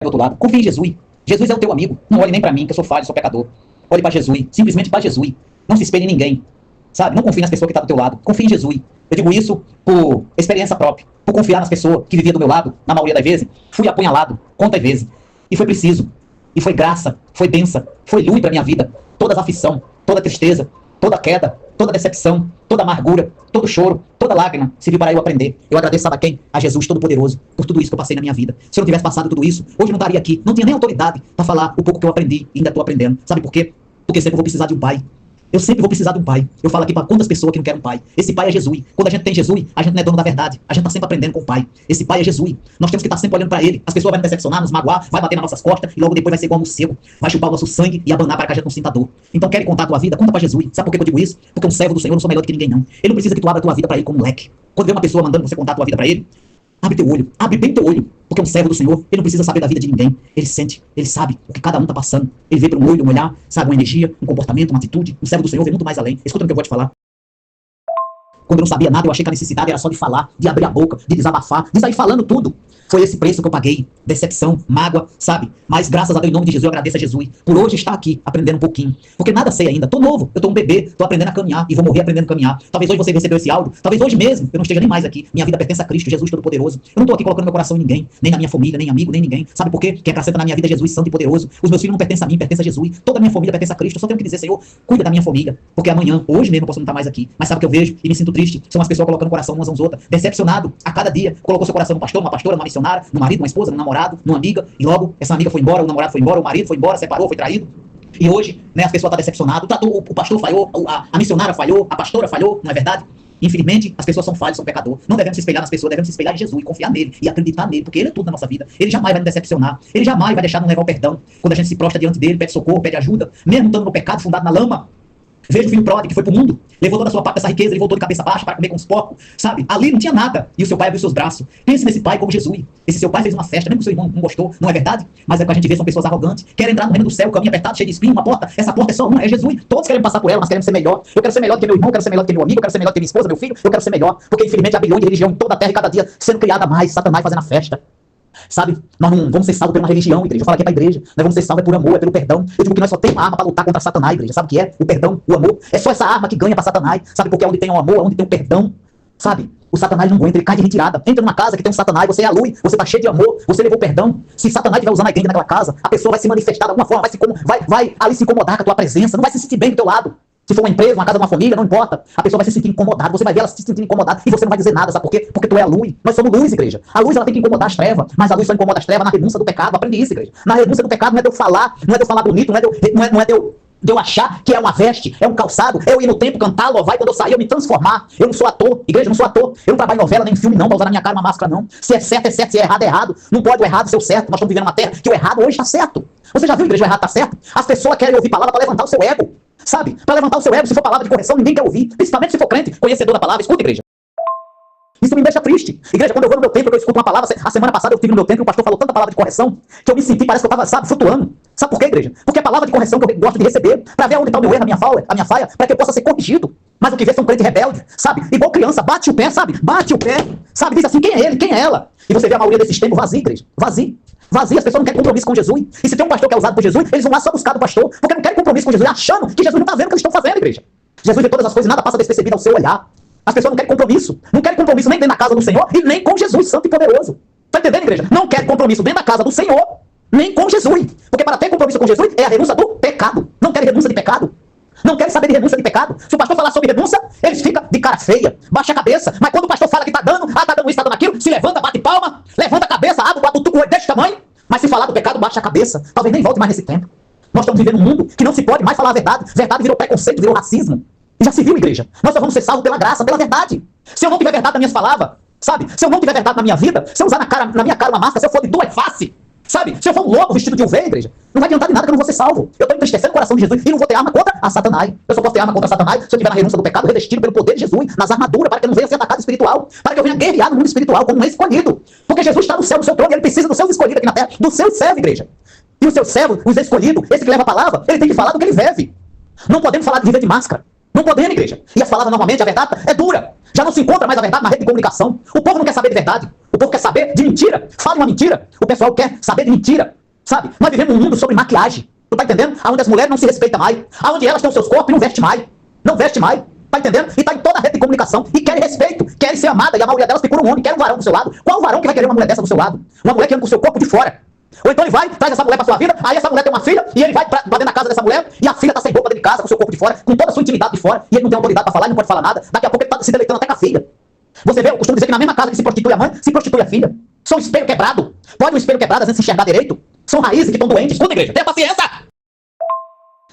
do outro lado. Confie em Jesus. Jesus é o teu amigo. Não olhe nem para mim, que eu sou falho, sou pecador. Olhe para Jesus. Simplesmente para Jesus. Não se espelhe em ninguém. Sabe? Não confie nas pessoas que estão do teu lado. Confie em Jesus. Eu digo isso por experiência própria. Por confiar nas pessoas que viviam do meu lado, na maioria das vezes. Fui apunhalado quantas vezes. E foi preciso. E foi graça. Foi bênção. Foi luz para minha vida. Toda aflição, toda tristeza, toda queda, toda decepção, toda amargura, todo choro, toda lágrima, serviu para eu aprender. Eu agradeço, sabe a quem? A Jesus Todo-Poderoso, por tudo isso que eu passei na minha vida. Se eu não tivesse passado tudo isso, hoje eu não estaria aqui. Não tinha nem autoridade para falar o pouco que eu aprendi e ainda estou aprendendo. Sabe por quê? Porque sempre eu vou precisar de um pai. Eu sempre vou precisar de um pai. Eu falo aqui para quantas pessoas que não querem um pai. Esse pai é Jesus. Quando a gente tem Jesus, a gente não é dono da verdade. A gente está sempre aprendendo com o pai. Esse pai é Jesus. Nós temos que estar sempre olhando para ele. As pessoas vão nos decepcionar, nos magoar, vai bater nas nossas costas e logo depois vai ser igual um morcego. Vai chupar o nosso sangue e abanar para que a gente não sinta dor. Então, querem contar a tua vida? Conta para Jesus. Sabe por que eu digo isso? Porque um servo do Senhor não sou melhor do que ninguém, não. Ele não precisa que tu abra a tua vida para ele como um leque. Quando vê uma pessoa mandando você contar a tua vida para ele, abre teu olho, abre bem teu olho, porque um servo do Senhor, ele não precisa saber da vida de ninguém, ele sente, ele sabe o que cada um está passando, ele vê pelo olho, um olhar, sabe, uma energia, um comportamento, uma atitude. O servo do Senhor vê muito mais além. Escuta o que eu vou te falar. Quando eu não sabia nada, eu achei que a necessidade era só de falar, de abrir a boca, de desabafar, de sair falando tudo. Foi esse preço que eu paguei, decepção, mágoa, sabe? Mas graças a Deus, em nome de Jesus, eu agradeço a Jesus por hoje estar aqui, aprendendo um pouquinho. Porque nada sei ainda, tô novo, eu tô um bebê, tô aprendendo a caminhar e vou morrer aprendendo a caminhar. Talvez hoje você recebeu esse áudio, talvez hoje mesmo eu não esteja nem mais aqui. Minha vida pertence a Cristo, Jesus Todo-Poderoso. Eu não tô aqui colocando meu coração em ninguém, nem na minha família, nem amigo, nem ninguém. Sabe por quê? Quem acrescenta na minha vida é Jesus Santo e Poderoso. Os meus filhos não pertencem a mim, pertencem a Jesus. Toda a minha família pertence a Cristo. Eu só tenho que dizer, Senhor, cuida da minha família. Porque amanhã, hoje mesmo, eu posso não estar mais aqui. Mas sabe o que eu vejo e me sinto triste? São as pessoas colocando o coração umas às outras. Decepcionado a cada dia. Colocou seu coração no pastor, numa pastora, numa missionária, no marido, numa esposa, num namorado, numa amiga. E logo, essa amiga foi embora, o namorado foi embora, o marido foi embora, separou, foi traído. E hoje, né, as pessoas estão decepcionadas. O pastor falhou, a missionária falhou, a pastora falhou, não é verdade? Infelizmente, as pessoas são falhas, são pecadores. Não devemos se espelhar nas pessoas, devemos se espelhar em Jesus e confiar nele e acreditar nele, porque ele é tudo na nossa vida. Ele jamais vai nos decepcionar. Ele jamais vai deixar de não levar o perdão. Quando a gente se prostra diante dele, pede socorro, pede ajuda, mesmo estando no pecado, fundado na lama. Veja o filho pródigo que foi pro mundo, levou toda a sua parte dessa riqueza, ele voltou de cabeça baixa para comer com os porcos, sabe? Ali não tinha nada. E o seu pai abriu seus braços. Pense nesse pai como Jesus. Esse seu pai fez uma festa, mesmo que o seu irmão não gostou, não é verdade? Mas é o que a gente vê, são pessoas arrogantes, querem entrar no reino do céu, caminho apertado, cheio de espinho, uma porta. Essa porta é só uma, é Jesus. Todos querem passar por ela, mas queremos ser melhor. Eu quero ser melhor do que meu irmão, eu quero ser melhor do que meu amigo, eu quero ser melhor do que minha esposa, meu filho, eu quero ser melhor. Porque infelizmente há bilhões de religião em toda a terra e cada dia sendo criada mais, Satanás fazendo a festa. Sabe, nós não vamos ser salvos por uma religião, igreja. Eu falo aqui pra igreja, nós vamos ser salvos por amor, é pelo perdão. Eu digo que nós só temos uma arma para lutar contra Satanás, igreja. Sabe o que é? O perdão, o amor. É só essa arma que ganha para Satanás. Sabe, porque onde tem o amor, onde tem o perdão, sabe, o Satanás não aguenta, ele cai de retirada. Entra numa casa que tem um Satanás, você é a luz, você tá cheio de amor, você levou perdão. Se Satanás estiver usando a igreja naquela casa, a pessoa vai se manifestar de alguma forma, vai ali se incomodar com a tua presença, não vai se sentir bem do teu lado. Se for uma empresa, uma casa, uma família, não importa. A pessoa vai se sentir incomodada, você vai ver ela se sentir incomodada e você não vai dizer nada, sabe por quê? Porque tu é a luz. Nós somos luz, igreja. A luz, ela tem que incomodar as trevas, mas a luz só incomoda as trevas na renúncia do pecado. Aprende isso, igreja. Na renúncia do pecado não é de eu falar, não é de eu falar bonito, não é de eu achar que é uma veste, é um calçado, é eu ir no templo, cantar, louvar e quando eu sair eu me transformar. Eu não sou ator, igreja, eu não sou ator. Eu não trabalho em novela, nem em filme não, pra usar na minha cara uma máscara não. Se é certo, é certo, se é errado, é errado. Não pode o errado ser o certo. Nós estamos vivendo uma terra que o errado hoje está certo. Você já viu, igreja, o errado está certo? As pessoas querem ouvir palavra para levantar o seu ego. Sabe? Para levantar o seu ego, se for palavra de correção, ninguém quer ouvir. Principalmente se for crente, conhecedor da palavra. Escuta, igreja. Isso me deixa triste. Igreja, quando eu vou no meu templo, eu escuto uma palavra. A semana passada eu estive no meu templo e o pastor falou tanta palavra de correção que eu me senti, parece que eu estava, sabe, flutuando. Sabe por quê, igreja? Porque é a palavra de correção que eu gosto de receber, para ver onde está o meu erro, a minha falha, para que eu possa ser corrigido. Mas o que vê são crentes rebeldes, sabe? Igual criança, bate o pé, sabe? Bate o pé, sabe? Diz assim, quem é ele? Quem é ela? E você vê a maioria desses tempos vazio, igreja. Vazio. Vazio, as pessoas não querem compromisso com Jesus. E se tem um pastor que é usado por Jesus, eles vão lá só buscar do pastor, porque não querem compromisso com Jesus, achando que Jesus não está vendo o que eles estão fazendo, igreja. Jesus vê todas as coisas e nada passa despercebido ao seu olhar. As pessoas não querem compromisso. Não querem compromisso nem dentro da casa do Senhor e nem com Jesus Santo e Poderoso. Tá entendendo, igreja? Não quer compromisso dentro da casa do Senhor, nem com Jesus. Porque para ter compromisso com Jesus é a renúncia do pecado. Não querem renúncia de pecado. Não querem saber de renúncia de pecado. Se o pastor falar sobre renúncia, eles ficam de cara feia, baixa a cabeça. Mas quando o pastor fala que tá dando isso, tá dando aquilo, se levanta, bate palma, levanta a cabeça, abre o tuco desse tamanho. Mas se falar do pecado, baixa a cabeça. Talvez nem volte mais nesse tempo. Nós estamos vivendo um mundo que não se pode mais falar a verdade. Verdade virou preconceito, virou racismo. E já se viu, igreja? Nós só vamos ser salvos pela graça, pela verdade. Se eu não tiver verdade nas minhas palavras, sabe? Se eu não tiver verdade na minha vida, se eu usar na minha cara uma máscara, se eu for de duas faces, sabe? Se eu for um lobo vestido de ovelha, igreja, não vai adiantar de nada que eu não vou ser salvo. Eu estou entristecendo o coração de Jesus e não vou ter arma contra a Satanás. Eu só posso ter arma contra Satanás se eu tiver na renúncia do pecado, revestido pelo poder de Jesus, nas armaduras, para que eu não venha ser atacado espiritual, para que eu venha guerrear no mundo espiritual como um escolhido. Porque Jesus está no céu, no seu trono, e ele precisa dos seus escolhidos aqui na terra, dos seus servos, igreja. E os seus servos, os escolhidos, esse que leva a palavra, ele tem que falar do que ele vive. Não podemos falar de viver de máscara. Não podemos, igreja. E as palavras, normalmente, a verdade é dura. Já não se encontra mais a verdade na rede de comunicação. O povo não quer saber de verdade. O povo quer saber de mentira. Fala uma mentira. O pessoal quer saber de mentira. Sabe? Nós vivemos um mundo sobre maquiagem. Tu tá entendendo? Onde as mulheres não se respeitam mais. Onde elas têm os seus corpos e não vestem mais. Não veste mais. Tá entendendo? E tá em toda a rede de comunicação. E querem respeito. Querem ser amada. E a maioria delas procura um homem. Quer um varão do seu lado. Qual varão que vai querer uma mulher dessa do seu lado? Uma mulher que anda com o seu corpo de fora. Ou então ele vai, traz essa mulher pra sua vida, aí essa mulher tem uma filha, e ele vai pra dentro da casa dessa mulher, e a filha tá sem roupa dentro de casa, com o seu corpo de fora, com toda a sua intimidade de fora, e ele não tem autoridade pra falar, ele não pode falar nada. Daqui a pouco ele tá se deleitando até com a filha. Você vê, eu costumo dizer que na mesma casa que se prostitui a mãe, se prostitui a filha. São espelho quebrado. Pode um espelho quebrado, às vezes, se enxergar direito. São raízes que estão doentes. Escuta, igreja, tenha paciência!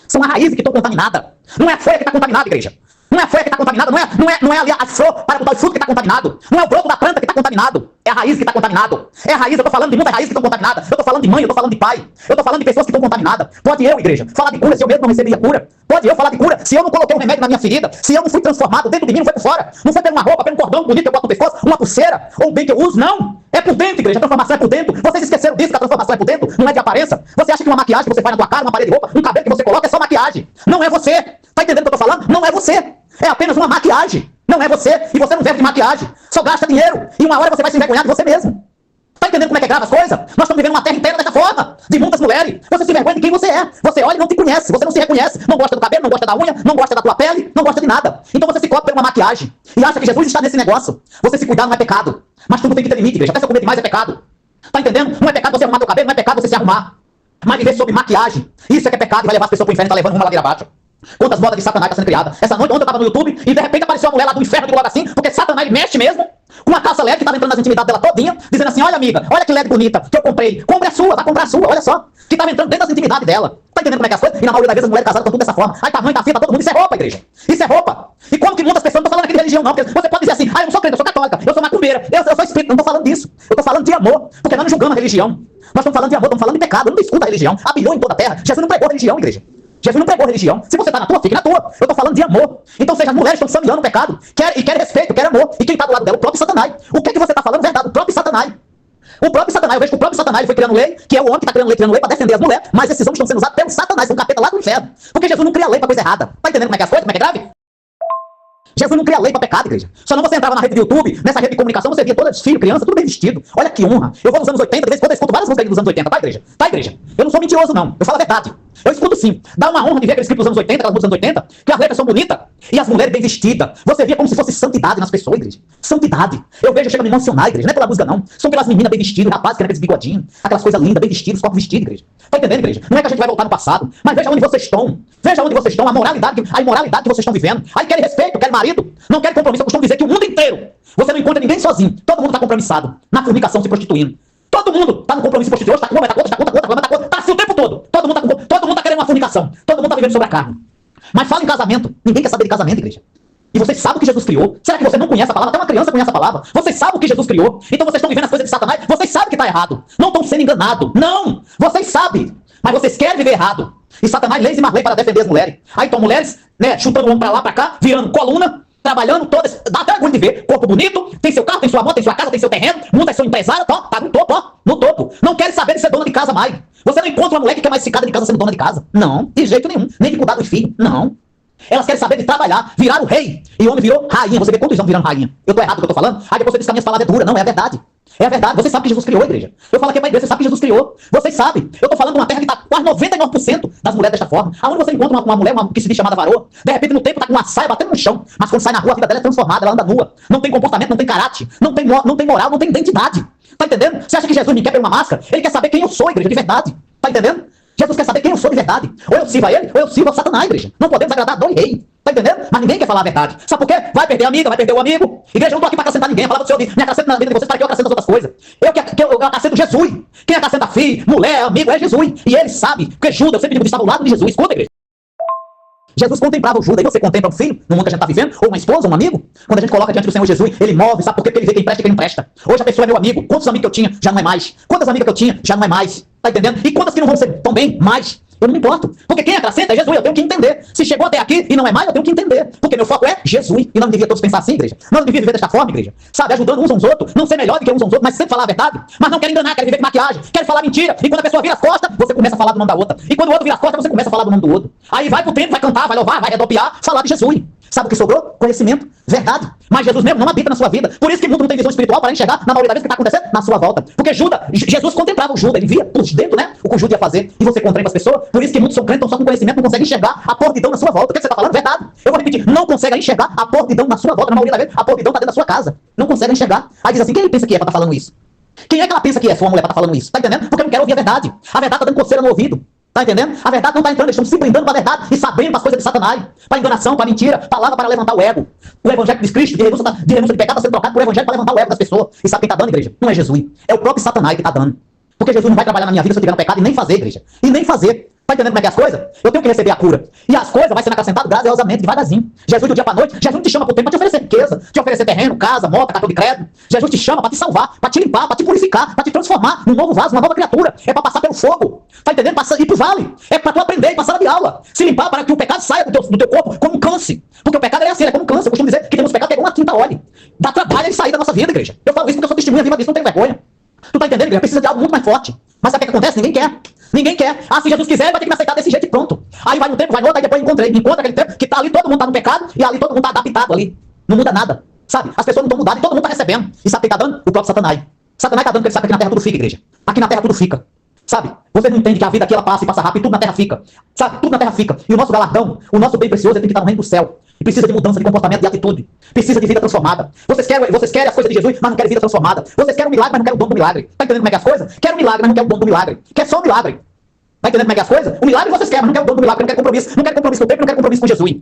São as raízes que estão contaminadas. Não é a folha que está contaminada, igreja. Não é a folha que está contaminada, não é ali a flor para botar o fruto que está contaminado. Não é o broto da planta que está contaminado. É a raiz que está contaminado. É a raiz, eu estou falando de muitas raízes que estão contaminadas. Eu estou falando de mãe, eu estou falando de pai. Eu estou falando de pessoas que estão contaminadas. Pode eu, igreja, falar de cura se eu mesmo não recebi a cura. Pode eu falar de cura se eu não coloquei um remédio na minha ferida. Se eu não fui transformado, dentro de mim não foi por fora. Não foi por uma roupa, por um cordão bonito que eu boto no pescoço, uma pulseira, ou um bem que eu uso, não. É por dentro, igreja, a transformação é por dentro. Vocês esqueceram disso, que a transformação é por dentro, não é de aparência. Você acha que uma maquiagem que você faz na tua cara, uma parede de roupa, um cabelo que você coloca é só maquiagem. Não é você. Tá entendendo o que eu tô falando? Não é você. É apenas uma maquiagem. Não é você. E você não vive de maquiagem. Só gasta dinheiro. E uma hora você vai se envergonhar de você mesmo. Tá entendendo como é que é grave as coisas? Nós estamos vivendo uma terra inteira dessa forma. De muitas mulheres. Você se envergonha de quem você é. Você olha e não te conhece. Você não se reconhece. Não gosta do cabelo, não gosta da unha, não gosta da tua pele, não gosta de nada. Então você se coloca por uma maquiagem. E acha que Jesus está nesse negócio. Você se cuidar não é pecado. Mas tudo tem que ter limite, igreja. Até se eu comer demais é pecado. Tá entendendo? Não é pecado você arrumar teu cabelo, não é pecado você se arrumar. Mas viver sobre maquiagem. Isso é que é pecado e vai levar as pessoas pro inferno e tá levando uma ladeira abaixo. Quantas modas de Satanás está sendo criada? Essa noite, ontem eu tava no YouTube e de repente apareceu uma mulher lá do inferno de logo assim, porque Satanás ele mexe mesmo, com uma calça LED que tava entrando nas intimidades dela todinha, dizendo assim, olha amiga, olha que LED bonita que eu comprei, compre a sua, vai comprar a sua, olha só, que tava entrando dentro das intimidades dela. Tá entendendo como é que é as coisas? E na maioria das vezes as mulheres casadas estão tudo dessa forma. Aí tá mãe, tá filha, tá todo mundo, isso é roupa, igreja. Isso é roupa. E como que muitas pessoas, não tô falando aqui de religião não, porque você pode dizer assim, ah, eu não sou crente, eu sou católica, eu sou macumbeira, eu sou espírita, não tô falando disso. Eu tô falando de amor, porque nós não julgamos a religião. Nós estamos falando de amor, estamos falando de pecado, não discuta a religião. Há em toda a terra. Jesus não pregou religião, igreja. Jesus não pregou religião. Se você tá na tua, fique na tua. Eu tô falando de amor. Então, seja, as mulheres estão saneando o pecado. Quer respeito, quer amor. E quem tá do lado dela? O próprio Satanás. O que é que você tá falando? Verdade, o próprio Satanás. O próprio Satanás. Eu vejo que o próprio Satanás ele foi criando lei, que é o homem que tá criando lei para defender as mulheres, mas esses homens estão sendo usados pelo Satanás, um capeta lá do inferno. Porque Jesus não cria lei pra coisa errada. Tá entendendo como é que é as coisas? Como é que é grave? Jesus não cria lei para pecado, igreja. Só não você entrava na rede de YouTube, nessa rede de comunicação, você via todos os filhos, criança, tudo bem vestido. Olha que honra. Eu vou nos anos 80, de vez em quando eu escuto várias músicas dos anos 80, tá, igreja? Tá, igreja? Eu não sou mentiroso, não. Eu falo a verdade. Eu escuto sim. Dá uma honra de ver aqueles clipes dos anos 80, aquelas músicas dos anos 80, que as letras são bonitas e as mulheres bem vestidas. Você via como se fosse santidade nas pessoas, igreja. Santidade. Eu vejo, chega a me emocionar, igreja. Não é pela música, não. São aquelas meninas bem vestidas, rapazes que aqueles bigodinhos, aquelas coisas lindas, bem vestidos, corpos vestidos, igreja. Tá entendendo, igreja? Não é que a gente vai voltar no passado, mas veja onde vocês estão. Veja onde vocês estão, a imoralidade que vocês estão vivendo. Aí querem respeito, querem marido, não querem compromisso. Eu costumo dizer que o mundo inteiro, você não encontra ninguém sozinho. Todo mundo tá compromissado, na fornicação, se prostituindo. Todo mundo tá no compromisso prostituir, tá com uma, tá com outra, tá com outra, tá com outra, tá com outra, tá assim o tempo todo. Todo mundo tá querendo uma fornicação. Todo mundo tá vivendo sobre a carne. Mas fala em casamento. Ninguém quer saber de casamento, igreja. E vocês sabem o que Jesus criou. Será que você não conhece a palavra? Até uma criança conhece a palavra. Vocês sabem o que Jesus criou. Então vocês estão vivendo as coisas de Satanás. Vocês sabem que está errado. Não estão sendo enganados. Não! Vocês sabem. Mas vocês querem viver errado. E Satanás lei e mais lei para defender as mulheres. Aí estão mulheres, né, chutando um pra lá, pra cá, virando coluna, trabalhando todas. Dá até orgulho de ver. Corpo bonito, tem seu carro, tem sua moto, tem sua casa, tem seu terreno. Muitas são empresárias, ó, tá no topo, ó. No topo. Não querem saber de ser dona de casa mais. Você não encontra uma mulher que quer mais ficar de casa sendo dona de casa. Não, de jeito nenhum. Nem de cuidar dos filhos. Não. Elas querem saber de trabalhar, virar o rei. E o homem virou rainha. Você vê quantos anos virando rainha? Eu tô errado no que eu tô falando? Aí depois você diz que a minha palavra é dura. Não, é a verdade. É a verdade. Vocês sabem que Jesus criou a igreja. Eu falo aqui pra igreja, vocês sabem que Jesus criou. Vocês sabem. Eu tô falando de uma terra que tá quase 99% das mulheres desta forma. Aonde você encontra uma mulher que se diz chamada varô, de repente no tempo tá com uma saia batendo no chão. Mas quando sai na rua, a vida dela é transformada, ela anda nua. Não tem comportamento, não tem caráter, não tem moral, não tem identidade. Tá entendendo? Você acha que Jesus me quer por uma máscara? Ele quer saber quem eu sou, igreja, de verdade. Tá entendendo? Jesus quer saber quem eu sou de verdade. Ou eu sirvo a ele, ou eu sirvo a Satanás, igreja. Não podemos agradar a dor e rei. Tá entendendo? Mas ninguém quer falar a verdade. Sabe por quê? Vai perder a amiga, vai perder o amigo. Igreja, eu não tô aqui pra acrescentar ninguém. A palavra do Senhor diz, me acrescenta na vida de vocês para que eu acrescente as outras coisas. Eu acrescento Jesus. Quem acrescenta filho, mulher, amigo é Jesus. E ele sabe, porque Judas, eu sempre digo que estava ao lado de Jesus. Escuta, igreja. Jesus contemplava o Judas. E você contempla um filho no mundo que a gente está vivendo? Ou uma esposa, um amigo? Quando a gente coloca diante do Senhor Jesus, ele move, sabe por quê? Porque ele vê quem presta e quem não presta. Hoje a pessoa é meu amigo. Quantos amigos que eu tinha, já não é mais. Quantas amigas que eu tinha, já não é mais. Tá entendendo? E quantas que não vão ser tão bem, mais. Eu não me importo. Porque quem acrescenta é Jesus, eu tenho que entender. Se chegou até aqui e não é mais, eu tenho que entender. Porque meu foco é Jesus. E não devia todos pensar assim, igreja. Não devia viver desta forma, igreja. Sabe, ajudando uns aos outros. Não ser melhor do que uns aos outros, mas sempre falar a verdade. Mas não quer enganar, quer viver de maquiagem. Quer falar mentira. E quando a pessoa vira as costas, você começa a falar do nome da outra. E quando o outro vira as costas, você começa a falar do nome do outro. Aí vai pro tempo, vai cantar, vai louvar, vai redopiar, falar de Jesus. Sabe o que sobrou? Conhecimento, verdade. Mas Jesus mesmo não habita na sua vida. Por isso que o mundo não tem visão espiritual para enxergar, na maioria das vezes, o que está acontecendo na sua volta. Porque Jesus contemplava o Judas, ele via por dentro, né? O que o Judas ia fazer. E você contempla as pessoas. Por isso que muitos são crentes, estão só com conhecimento, não conseguem enxergar a podridão na sua volta. O que você está falando? Verdade. Eu vou repetir. Não conseguem enxergar a podridão na sua volta. Na maioria das vezes, a podridão está dentro da sua casa. Não conseguem enxergar. Aí diz assim: quem pensa que é para estar falando isso? Quem é que ela pensa que é? Sua mulher para estar falando isso. Tá entendendo? Porque eu não quero ouvir a verdade. A verdade está dando coceira no ouvido. Tá entendendo? A verdade não tá entrando, eles estão se blindando pra verdade e sabendo as coisas de Satanás, pra enganação, pra mentira, palavra para levantar o ego. O evangelho de Cristo, de renúncia de pecado, tá sendo trocado por evangelho para levantar o ego das pessoas. E sabe quem tá dando, igreja? Não é Jesus. É o próprio Satanás que tá dando. Porque Jesus não vai trabalhar na minha vida se eu tiver no pecado e nem fazer, igreja. E nem fazer. Tá entendendo como é que é as coisas? Eu tenho que receber a cura. E as coisas vai sendo acrescentado graciosamente, devagarzinho. Jesus do dia pra noite, Jesus não te chama pro tempo pra te oferecer riqueza, te oferecer terreno, casa, moto, cartão de crédito. Jesus te chama pra te salvar, pra te limpar, pra te purificar, pra te transformar num novo vaso, uma nova criatura. É pra passar pelo fogo. Tá entendendo? Ir pro vale. É pra tu aprender, passar de aula. Se limpar para que o pecado saia do teu corpo como um câncer. Porque o pecado é assim, é como um câncer. Eu costumo dizer que temos pecado que é como uma tinta óleo. Dá trabalho ele sair da nossa vida, igreja. Eu falo isso porque eu sou testemunha viva disso, não tenho vergonha. Tu tá entendendo, igreja? Precisa de algo muito mais forte. Mas sabe o que acontece? Ninguém quer. Ninguém quer. Ah, se Jesus quiser, vai ter que me aceitar desse jeito e pronto. Aí vai no tempo, vai no outro, aí depois encontra aquele tempo que tá ali, todo mundo tá no pecado e ali todo mundo tá adaptado ali. Não muda nada. Sabe? As pessoas não estão mudadas e todo mundo tá recebendo. E sabe quem tá dando? O próprio Satanás. Satanás tá dando porque ele sabe que aqui na terra tudo fica, igreja. Aqui na terra tudo fica. Sabe? Você não entende que a vida aqui ela passa e passa rápido e tudo na terra fica. Sabe? Tudo na terra fica. E o nosso galardão, o nosso bem precioso, ele tem que estar no reino do céu. E precisa de mudança de comportamento, de atitude. Precisa de vida transformada. Vocês querem as coisas de Jesus, mas não querem vida transformada. Vocês querem um milagre, mas não querem o dom do milagre. Tá entendendo como é que é as coisas? Quer um milagre, mas não quer o dom do milagre. Quer só um milagre. Tá entendendo como é que é as coisas? O milagre vocês querem, mas não quer o dom do milagre, não quer compromisso. Não quer compromisso com o tempo, não quer compromisso com Jesus.